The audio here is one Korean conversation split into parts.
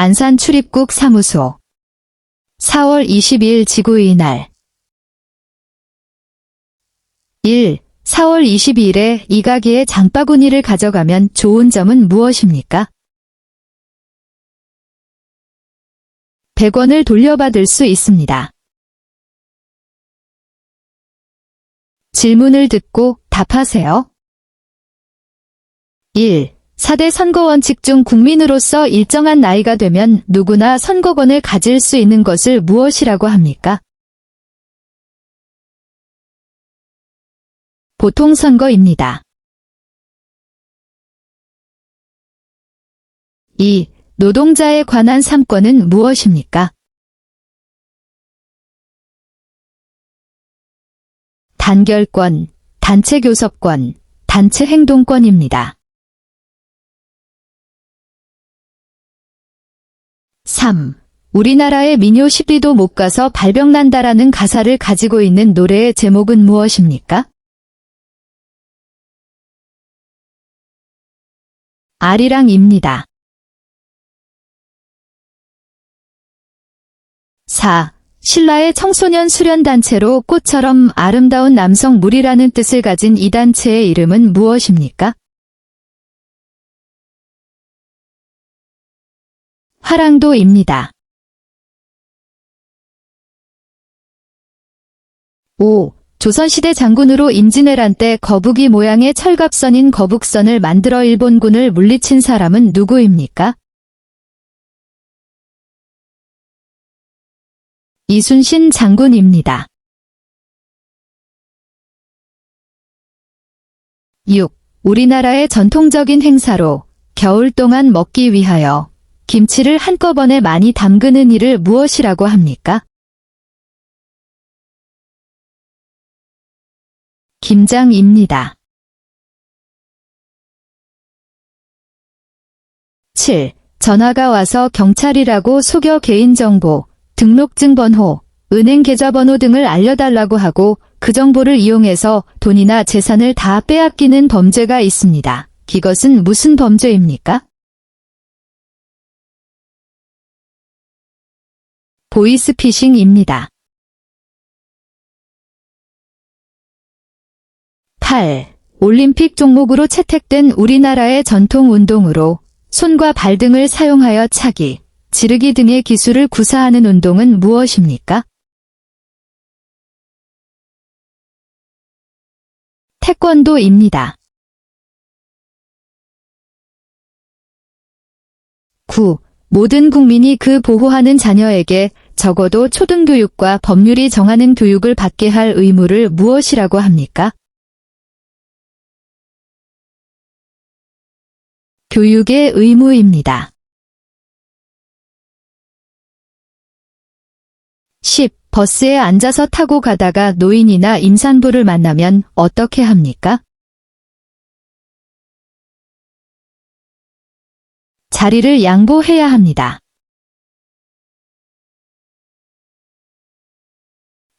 안산 출입국 사무소 4월 22일 지구의 날 1. 4월 22일에 이 가게에 장바구니를 가져가면 좋은 점은 무엇입니까? 100원을 돌려받을 수 있습니다. 질문을 듣고 답하세요. 1. 4대 선거 원칙 중 국민으로서 일정한 나이가 되면 누구나 선거권을 가질 수 있는 것을 무엇이라고 합니까? 보통선거입니다. 2. 노동자에 관한 3권은 무엇입니까? 단결권, 단체교섭권, 단체행동권입니다. 3. 우리나라의 민요 10리도 못 가서 발병난다라는 가사를 가지고 있는 노래의 제목은 무엇입니까? 아리랑입니다. 4. 신라의 청소년 수련단체로 꽃처럼 아름다운 남성 무리라는 뜻을 가진 이 단체의 이름은 무엇입니까? 화랑도입니다. 5. 조선시대 장군으로 임진왜란 때 거북이 모양의 철갑선인 거북선을 만들어 일본군을 물리친 사람은 누구입니까? 이순신 장군입니다. 6. 우리나라의 전통적인 행사로 겨울 동안 먹기 위하여 김치를 한꺼번에 많이 담그는 일을 무엇이라고 합니까? 김장입니다. 7. 전화가 와서 경찰이라고 속여 개인정보, 등록증 번호, 은행 계좌번호 등을 알려달라고 하고 그 정보를 이용해서 돈이나 재산을 다 빼앗기는 범죄가 있습니다. 이것은 무슨 범죄입니까? 보이스피싱입니다. 8. 올림픽 종목으로 채택된 우리나라의 전통 운동으로 손과 발 등을 사용하여 차기, 지르기 등의 기술을 구사하는 운동은 무엇입니까? 태권도입니다. 9. 모든 국민이 그 보호하는 자녀에게 적어도 초등교육과 법률이 정하는 교육을 받게 할 의무를 무엇이라고 합니까? 교육의 의무입니다. 10. 버스에 앉아서 타고 가다가 노인이나 임산부를 만나면 어떻게 합니까? 자리를 양보해야 합니다.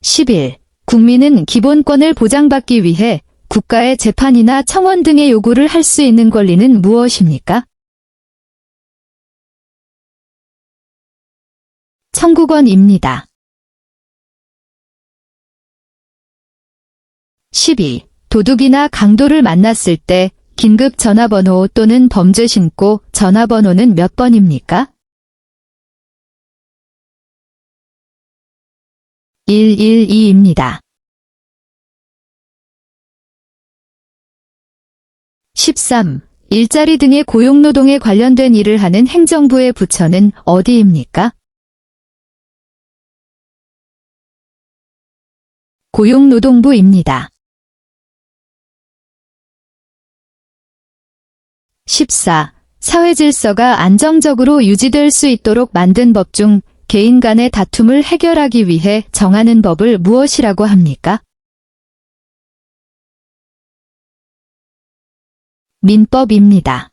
11. 국민은 기본권을 보장받기 위해 국가의 재판이나 청원 등의 요구를 할 수 있는 권리는 무엇입니까? 청구권입니다. 12. 도둑이나 강도를 만났을 때 긴급 전화번호 또는 범죄 신고 전화번호는 몇 번입니까? 112입니다. 13. 일자리 등의 고용노동에 관련된 일을 하는 행정부의 부처는 어디입니까? 고용노동부입니다. 14. 사회질서가 안정적으로 유지될 수 있도록 만든 법 중 개인 간의 다툼을 해결하기 위해 정하는 법을 무엇이라고 합니까? 민법입니다.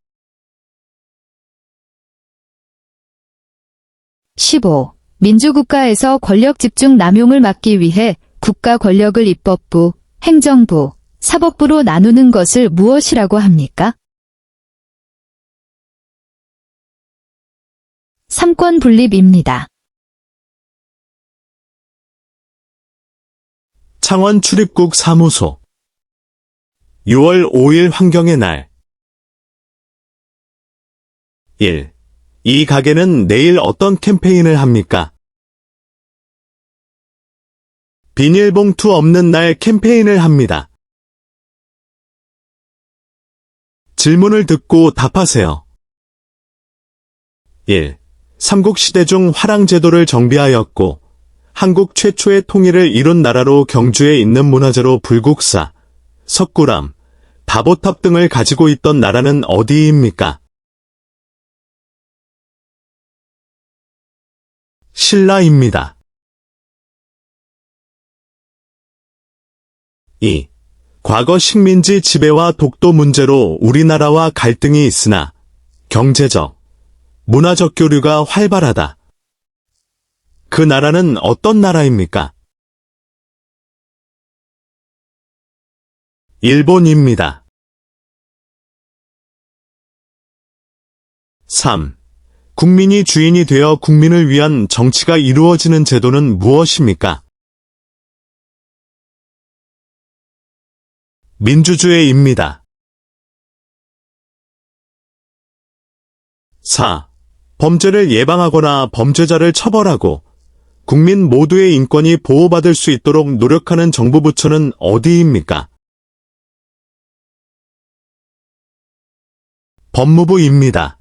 15. 민주국가에서 권력 집중 남용을 막기 위해 국가 권력을 입법부, 행정부, 사법부로 나누는 것을 무엇이라고 합니까? 삼권 분립입니다. 창원 출입국 사무소 6월 5일 환경의 날 1. 이 가게는 내일 어떤 캠페인을 합니까? 비닐봉투 없는 날 캠페인을 합니다. 질문을 듣고 답하세요. 1. 삼국시대 중 화랑제도를 정비하였고 한국 최초의 통일을 이룬 나라로 경주에 있는 문화재로 불국사, 석굴암, 다보탑 등을 가지고 있던 나라는 어디입니까? 신라입니다. 2. 과거 식민지 지배와 독도 문제로 우리나라와 갈등이 있으나 경제적, 문화적 교류가 활발하다. 그 나라는 어떤 나라입니까? 일본입니다. 3. 국민이 주인이 되어 국민을 위한 정치가 이루어지는 제도는 무엇입니까? 민주주의입니다. 4. 범죄를 예방하거나 범죄자를 처벌하고 국민 모두의 인권이 보호받을 수 있도록 노력하는 정부 부처는 어디입니까? 법무부입니다.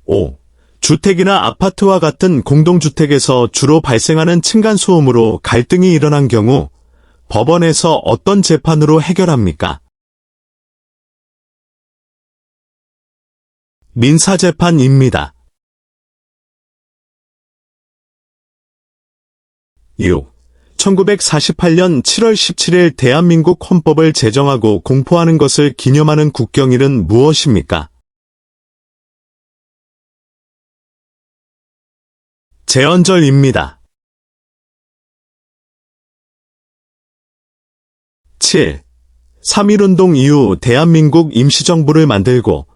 5. 주택이나 아파트와 같은 공동주택에서 주로 발생하는 층간소음으로 갈등이 일어난 경우 법원에서 어떤 재판으로 해결합니까? 민사재판입니다. 6. 1948년 7월 17일 대한민국 헌법을 제정하고 공포하는 것을 기념하는 국경일은 무엇입니까? 제헌절입니다. 7. 3.1운동 이후 대한민국 임시정부를 만들고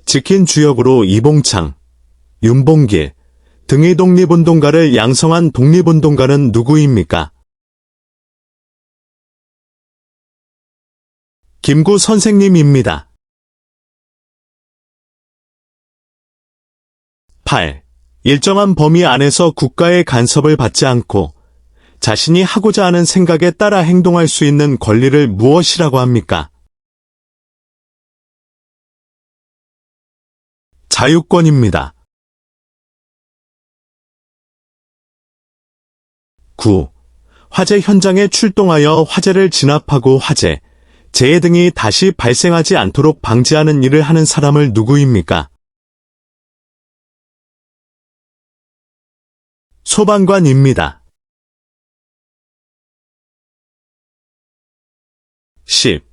지킨 주역으로 이봉창, 윤봉길 등의 독립운동가를 양성한 독립운동가는 누구입니까? 김구 선생님입니다. 8. 일정한 범위 안에서 국가의 간섭을 받지 않고 자신이 하고자 하는 생각에 따라 행동할 수 있는 권리를 무엇이라고 합니까? 자유권입니다. 9. 화재 현장에 출동하여 화재를 진압하고 화재, 재해 등이 다시 발생하지 않도록 방지하는 일을 하는 사람을 누구입니까? 소방관입니다. 10.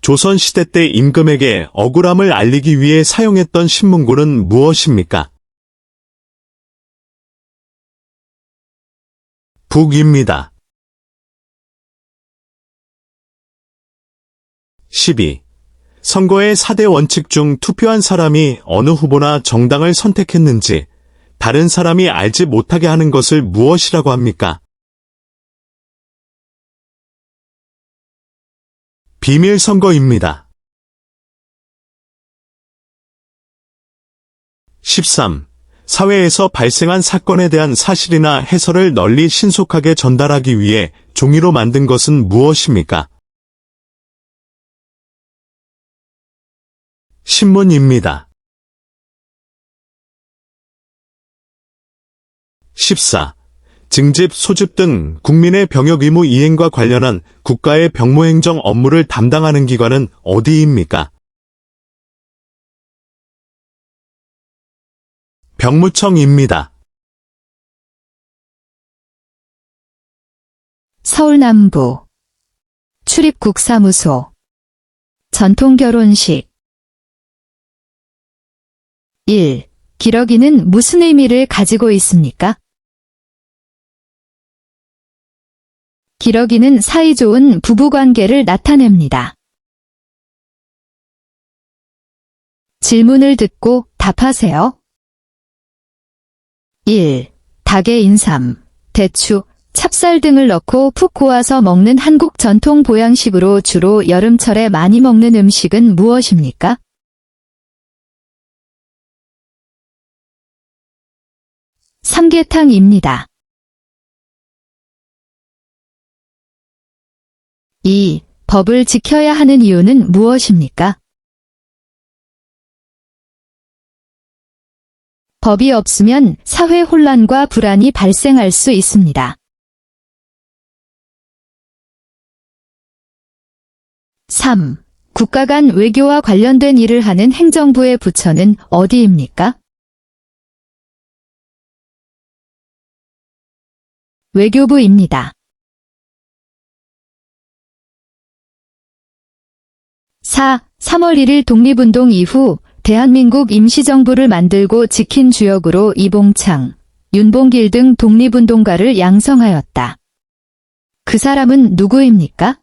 조선시대 때 임금에게 억울함을 알리기 위해 사용했던 신문고는 무엇입니까? 북입니다. 12. 선거의 4대 원칙 중 투표한 사람이 어느 후보나 정당을 선택했는지 다른 사람이 알지 못하게 하는 것을 무엇이라고 합니까? 비밀선거입니다. 13. 사회에서 발생한 사건에 대한 사실이나 해설을 널리 신속하게 전달하기 위해 종이로 만든 것은 무엇입니까? 신문입니다. 14. 증집, 소집 등 국민의 병역 의무 이행과 관련한 국가의 병무행정 업무를 담당하는 기관은 어디입니까? 병무청입니다. 서울 남부 출입국사무소 전통결혼식 1. 기러기는 무슨 의미를 가지고 있습니까? 기러기는 사이좋은 부부관계를 나타냅니다. 질문을 듣고 답하세요. 1. 닭의 인삼, 대추, 찹쌀 등을 넣고 푹 고아서 먹는 한국 전통 보양식으로 주로 여름철에 많이 먹는 음식은 무엇입니까? 삼계탕입니다. 2. 법을 지켜야 하는 이유는 무엇입니까? 법이 없으면 사회 혼란과 불안이 발생할 수 있습니다. 3. 국가 간 외교와 관련된 일을 하는 행정부의 부처는 어디입니까? 외교부입니다. 4. 3월 1일 독립운동 이후 대한민국 임시정부를 만들고 지킨 주역으로 이봉창, 윤봉길 등 독립운동가를 양성하였다. 그 사람은 누구입니까?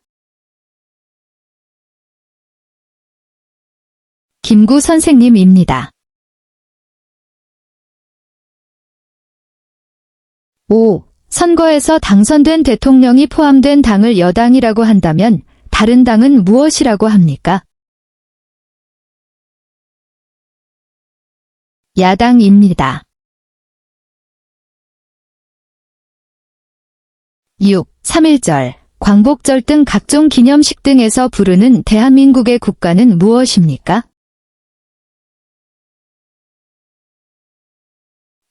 김구 선생님입니다. 5. 선거에서 당선된 대통령이 포함된 당을 여당이라고 한다면 다른 당은 무엇이라고 합니까? 야당입니다. 6. 3.1절, 광복절 등 각종 기념식 등에서 부르는 대한민국의 국가는 무엇입니까?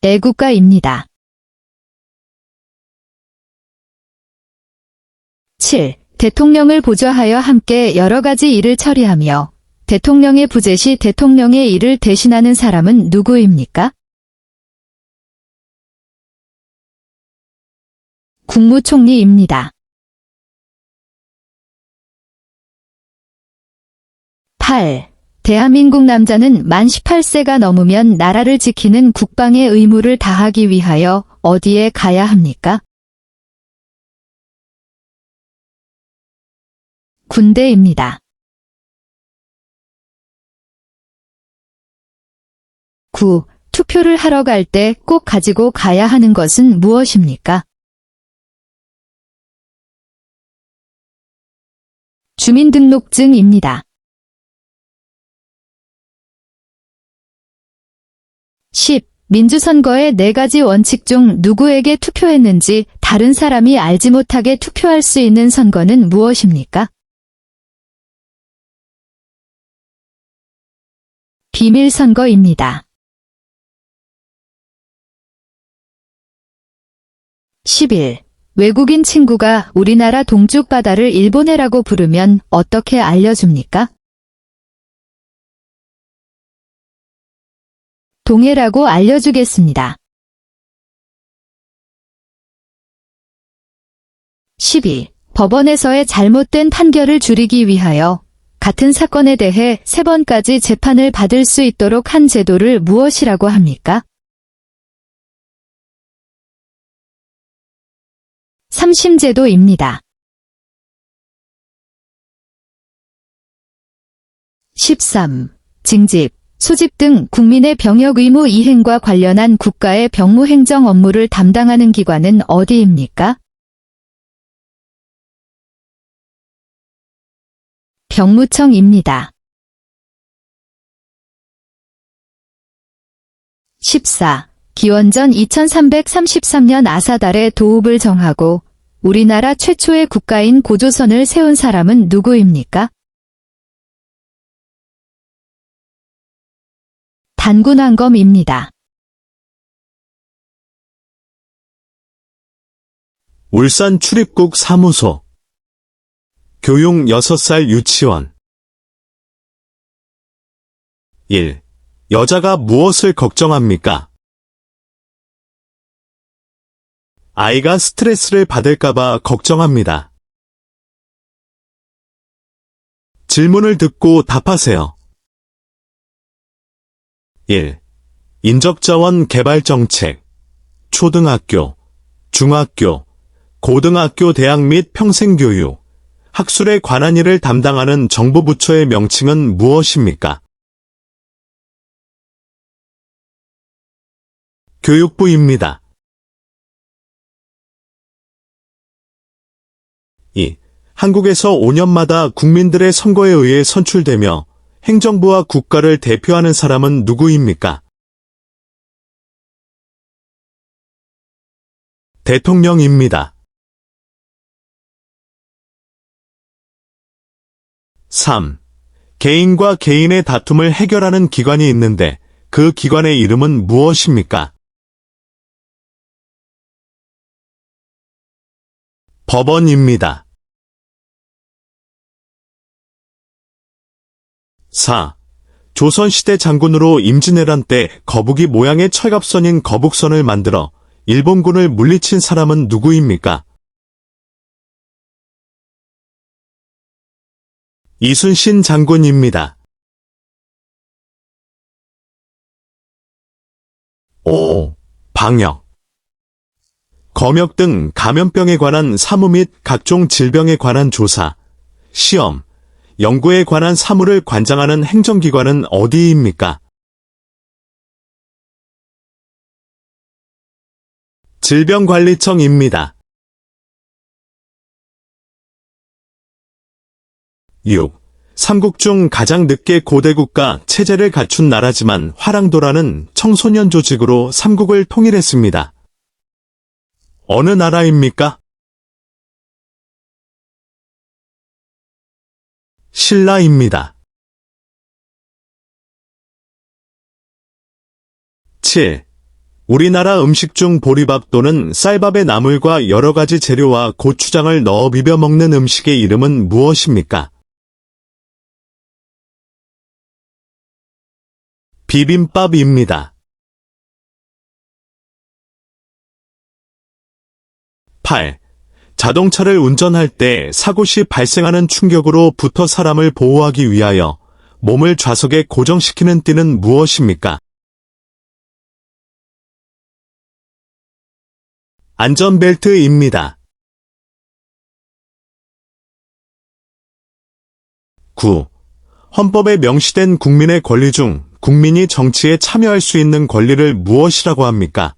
애국가입니다. 7. 대통령을 보좌하여 함께 여러 가지 일을 처리하며 대통령의 부재 시 대통령의 일을 대신하는 사람은 누구입니까? 국무총리입니다. 8. 대한민국 남자는 만 18세가 넘으면 나라를 지키는 국방의 의무를 다하기 위하여 어디에 가야 합니까? 군대입니다. 9. 투표를 하러 갈 때 꼭 가지고 가야 하는 것은 무엇입니까? 주민등록증입니다. 10. 민주선거의 4가지 원칙 중 누구에게 투표했는지 다른 사람이 알지 못하게 투표할 수 있는 선거는 무엇입니까? 비밀선거입니다. 11. 외국인 친구가 우리나라 동쪽 바다를 일본해라고 부르면 어떻게 알려줍니까? 동해라고 알려주겠습니다. 12. 법원에서의 잘못된 판결을 줄이기 위하여 같은 사건에 대해 3번까지 재판을 받을 수 있도록 한 제도를 무엇이라고 합니까? 삼심제도입니다. 13. 징집, 소집 등 국민의 병역 의무 이행과 관련한 국가의 병무행정 업무를 담당하는 기관은 어디입니까? 병무청입니다. 14. 기원전 2333년 아사달에 도읍을 정하고 우리나라 최초의 국가인 고조선을 세운 사람은 누구입니까? 단군왕검입니다. 울산 출입국 사무소. 교육 6살 유치원. 1. 여자가 무엇을 걱정합니까? 아이가 스트레스를 받을까봐 걱정합니다. 질문을 듣고 답하세요. 1. 인적자원 개발 정책. 초등학교, 중학교, 고등학교, 대학 및 평생교육, 학술에 관한 일을 담당하는 정부 부처의 명칭은 무엇입니까? 교육부입니다. 2. 한국에서 5년마다 국민들의 선거에 의해 선출되며 행정부와 국가를 대표하는 사람은 누구입니까? 대통령입니다. 3. 개인과 개인의 다툼을 해결하는 기관이 있는데 그 기관의 이름은 무엇입니까? 법원입니다. 4. 조선시대 장군으로 임진왜란 때 거북이 모양의 철갑선인 거북선을 만들어 일본군을 물리친 사람은 누구입니까? 이순신 장군입니다. 5. 방역. 검역 등 감염병에 관한 사무 및 각종 질병에 관한 조사, 시험, 연구에 관한 사무를 관장하는 행정기관은 어디입니까? 질병관리청입니다. 6. 삼국 중 가장 늦게 고대국가 체제를 갖춘 나라지만 화랑도라는 청소년 조직으로 삼국을 통일했습니다. 어느 나라입니까? 신라입니다. 7. 우리나라 음식 중 보리밥 또는 쌀밥에 나물과 여러 가지 재료와 고추장을 넣어 비벼 먹는 음식의 이름은 무엇입니까? 비빔밥입니다. 8. 자동차를 운전할 때 사고 시 발생하는 충격으로 부터 사람을 보호하기 위하여 몸을 좌석에 고정시키는 띠는 무엇입니까? 안전벨트입니다. 9. 헌법에 명시된 국민의 권리 중 국민이 정치에 참여할 수 있는 권리를 무엇이라고 합니까?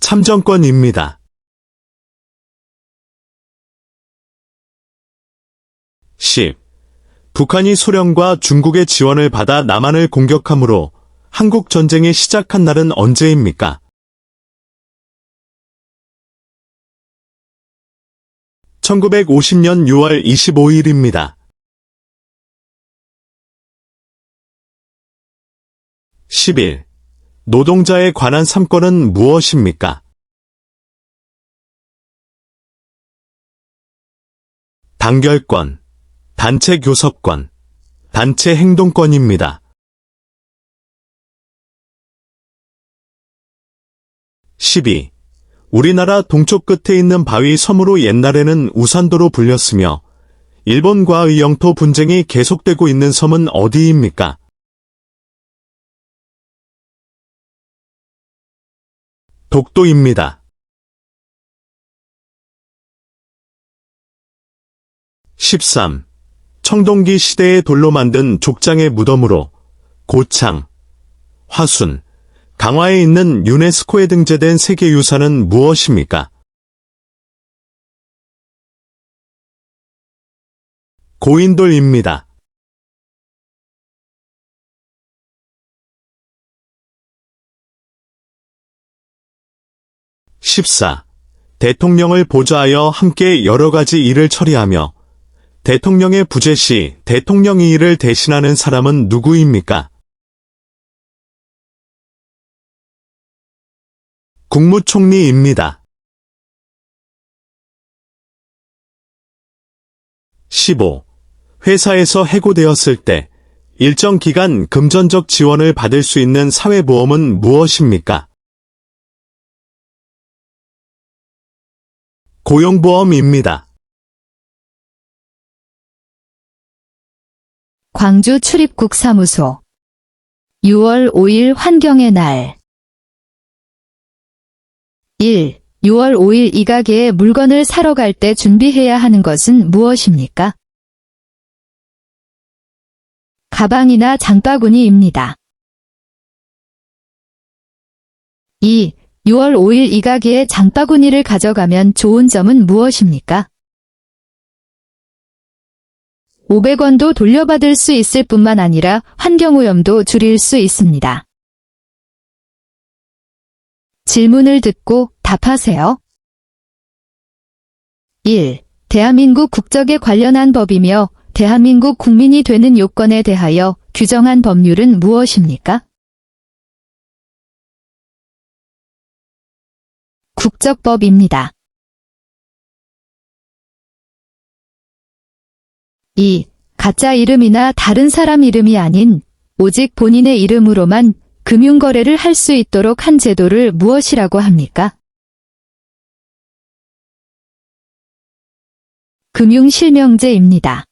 참정권입니다. 10. 북한이 소련과 중국의 지원을 받아 남한을 공격함으로 한국 전쟁이 시작한 날은 언제입니까? (1950년 6월 25일입니다) 11. 노동자에 관한 3권은 무엇입니까? 단결권, 단체 교섭권, 단체 행동권입니다. 12. 우리나라 동쪽 끝에 있는 바위 섬으로 옛날에는 우산도로 불렸으며 일본과의 영토 분쟁이 계속되고 있는 섬은 어디입니까? 독도입니다. 13. 청동기 시대의 돌로 만든 족장의 무덤으로 고창, 화순, 강화에 있는 유네스코에 등재된 세계유산은 무엇입니까? 고인돌입니다. 14. 대통령을 보좌하여 함께 여러 가지 일을 처리하며 대통령의 부재 시 대통령의 일을 대신하는 사람은 누구입니까? 국무총리입니다. 15. 회사에서 해고되었을 때 일정 기간 금전적 지원을 받을 수 있는 사회보험은 무엇입니까? 고용보험입니다. 광주 출입국 사무소 6월 5일 환경의 날 1. 6월 5일 이 가게에 물건을 사러 갈 때 준비해야 하는 것은 무엇입니까? 가방이나 장바구니입니다. 2. 6월 5일 이 가게에 장바구니를 가져가면 좋은 점은 무엇입니까? 500원도 돌려받을 수 있을 뿐만 아니라 환경오염도 줄일 수 있습니다. 질문을 듣고 답하세요. 1. 대한민국 국적에 관련한 법이며 대한민국 국민이 되는 요건에 대하여 규정한 법률은 무엇입니까? 국적법입니다. 2. 가짜 이름이나 다른 사람 이름이 아닌 오직 본인의 이름으로만 금융거래를 할 수 있도록 한 제도를 무엇이라고 합니까? 금융실명제입니다.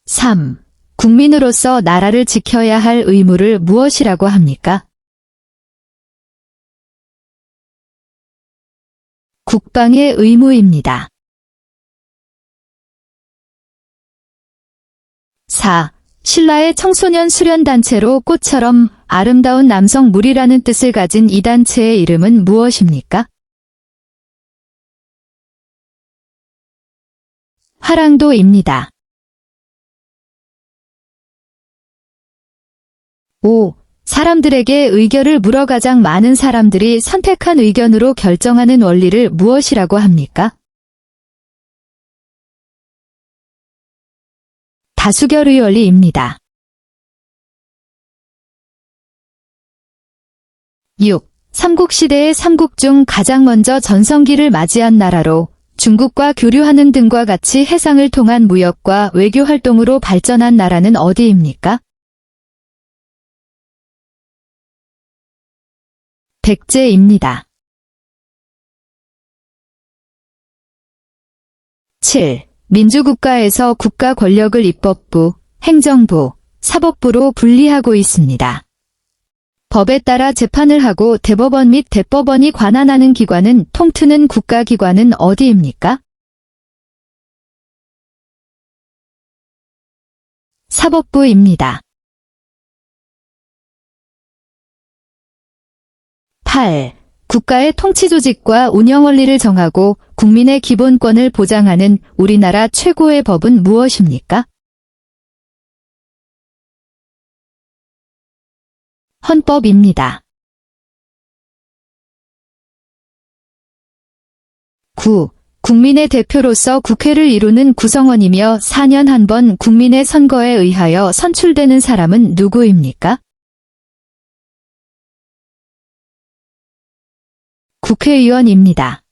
3. 국민으로서 나라를 지켜야 할 의무를 무엇이라고 합니까? 국방의 의무입니다. 4. 신라의 청소년 수련단체로 꽃처럼 아름다운 남성 무리라는 뜻을 가진 이 단체의 이름은 무엇입니까? 화랑도입니다. 5. 사람들에게 의견을 물어 가장 많은 사람들이 선택한 의견으로 결정하는 원리를 무엇이라고 합니까? 다수결의 원리입니다. 6. 삼국시대의 삼국 중 가장 먼저 전성기를 맞이한 나라로 중국과 교류하는 등과 같이 해상을 통한 무역과 외교 활동으로 발전한 나라는 어디입니까? 백제입니다. 7. 민주국가에서 국가 권력을 입법부, 행정부, 사법부로 분리하고 있습니다. 법에 따라 재판을 하고 대법원 및 대법원이 관할하는 기관은 통트는 국가기관은 어디입니까? 사법부입니다. 8. 국가의 통치조직과 운영원리를 정하고 국민의 기본권을 보장하는 우리나라 최고의 법은 무엇입니까? 헌법입니다. 9. 국민의 대표로서 국회를 이루는 구성원이며 4년 한 번 국민의 선거에 의하여 선출되는 사람은 누구입니까? 국회의원입니다.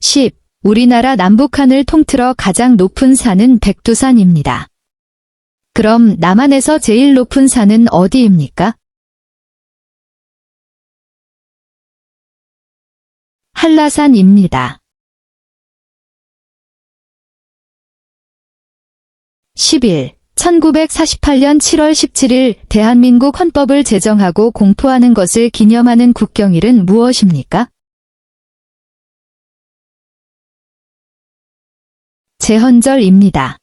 10. 우리나라 남북한을 통틀어 가장 높은 산은 백두산입니다. 그럼 남한에서 제일 높은 산은 어디입니까? 한라산입니다. 11. 1948년 7월 17일 대한민국 헌법을 제정하고 공포하는 것을 기념하는 국경일은 무엇입니까? 제헌절입니다.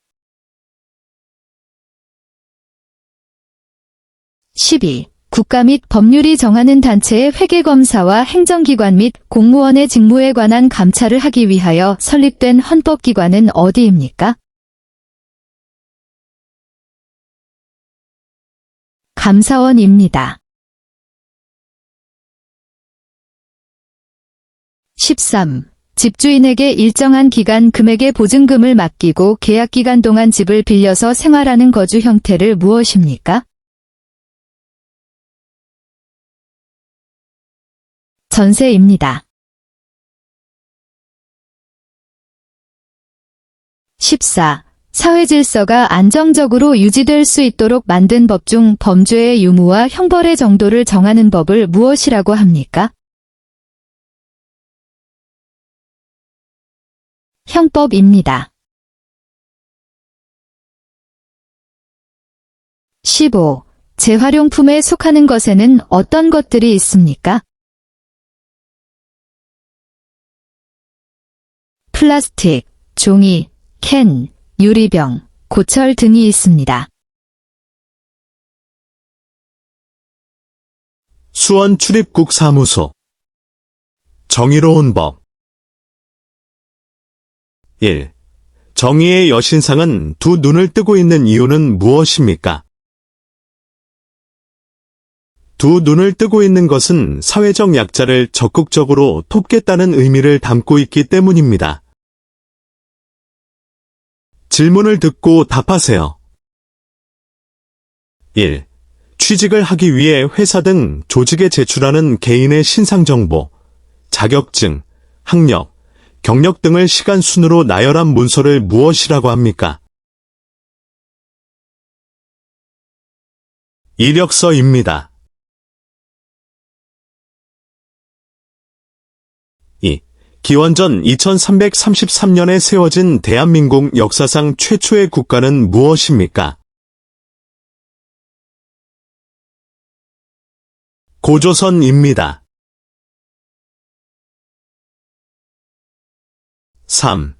12. 국가 및 법률이 정하는 단체의 회계검사와 행정기관 및 공무원의 직무에 관한 감찰을 하기 위하여 설립된 헌법기관은 어디입니까? 감사원입니다. 13. 집주인에게 일정한 기간 금액의 보증금을 맡기고 계약기간 동안 집을 빌려서 생활하는 거주 형태를 무엇입니까? 전세입니다. 14. 사회질서가 안정적으로 유지될 수 있도록 만든 법 중 범죄의 유무와 형벌의 정도를 정하는 법을 무엇이라고 합니까? 형법입니다. 15. 재활용품에 속하는 것에는 어떤 것들이 있습니까? 플라스틱, 종이, 캔, 유리병, 고철 등이 있습니다. 수원 출입국 사무소. 정의로운 법. 1. 정의의 여신상은 두 눈을 뜨고 있는 이유는 무엇입니까? 두 눈을 뜨고 있는 것은 사회적 약자를 적극적으로 돕겠다는 의미를 담고 있기 때문입니다. 질문을 듣고 답하세요. 1. 취직을 하기 위해 회사 등 조직에 제출하는 개인의 신상정보, 자격증, 학력, 경력 등을 시간 순으로 나열한 문서를 무엇이라고 합니까? 이력서입니다. 2. 기원전 2333년에 세워진 대한민국 역사상 최초의 국가는 무엇입니까? 고조선입니다. 3.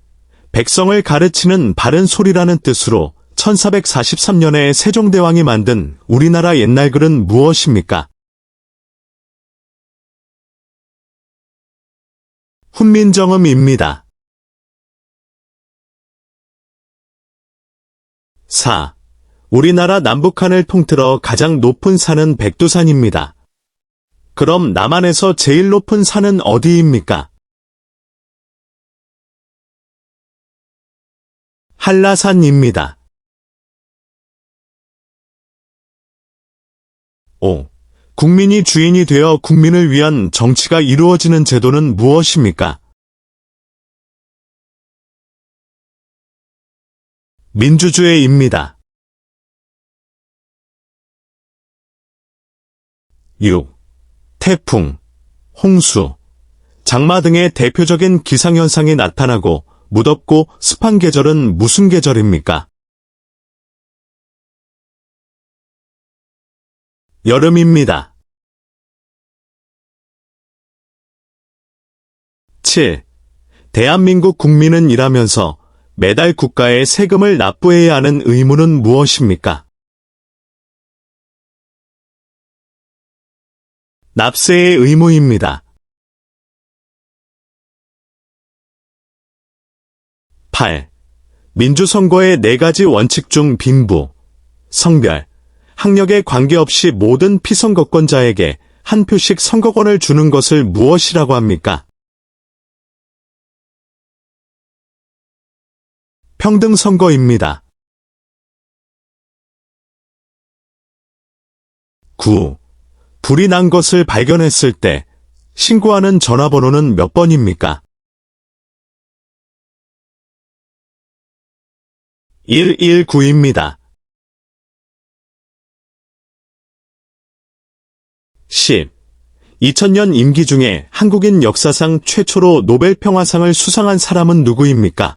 백성을 가르치는 바른 소리라는 뜻으로 1443년에 세종대왕이 만든 우리나라 옛날글은 무엇입니까? 훈민정음입니다. 4. 우리나라 남북한을 통틀어 가장 높은 산은 백두산입니다. 그럼 남한에서 제일 높은 산은 어디입니까? 한라산입니다. 5. 국민이 주인이 되어 국민을 위한 정치가 이루어지는 제도는 무엇입니까? 민주주의입니다. 6. 태풍, 홍수, 장마 등의 대표적인 기상현상이 나타나고 무덥고 습한 계절은 무슨 계절입니까? 여름입니다. 7. 대한민국 국민은 일하면서 매달 국가에 세금을 납부해야 하는 의무는 무엇입니까? 납세의 의무입니다. 8. 민주선거의 4가지 원칙 중 빈부, 성별, 학력에 관계없이 모든 피선거권자에게 한 표씩 선거권을 주는 것을 무엇이라고 합니까? 평등선거입니다. 9. 불이 난 것을 발견했을 때 신고하는 전화번호는 몇 번입니까? 119입니다. 10. 2000년 임기 중에 한국인 역사상 최초로 노벨 평화상을 수상한 사람은 누구입니까?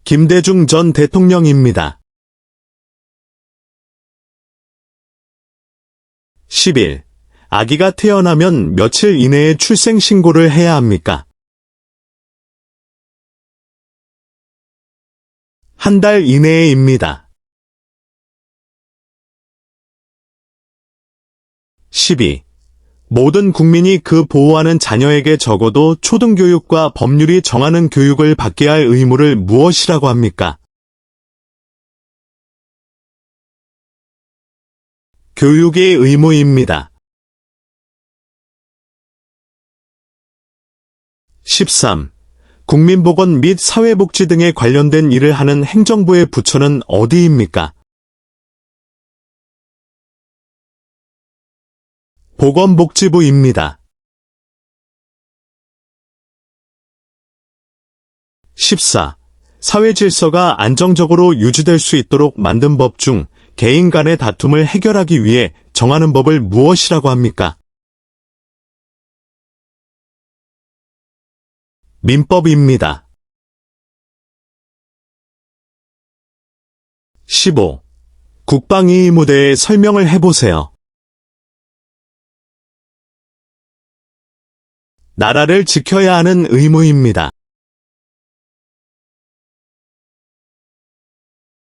김대중 전 대통령입니다. 11. 아기가 태어나면 며칠 이내에 출생신고를 해야 합니까? 한 달 이내에입니다. 12. 모든 국민이 그 보호하는 자녀에게 적어도 초등교육과 법률이 정하는 교육을 받게 할 의무를 무엇이라고 합니까? 교육의 의무입니다. 13. 국민보건 및 사회복지 등에 관련된 일을 하는 행정부의 부처는 어디입니까? 보건복지부입니다. 14. 사회질서가 안정적으로 유지될 수 있도록 만든 법 중 개인 간의 다툼을 해결하기 위해 정하는 법을 무엇이라고 합니까? 민법입니다. 15. 국방의무대에 설명을 해보세요. 나라를 지켜야 하는 의무입니다.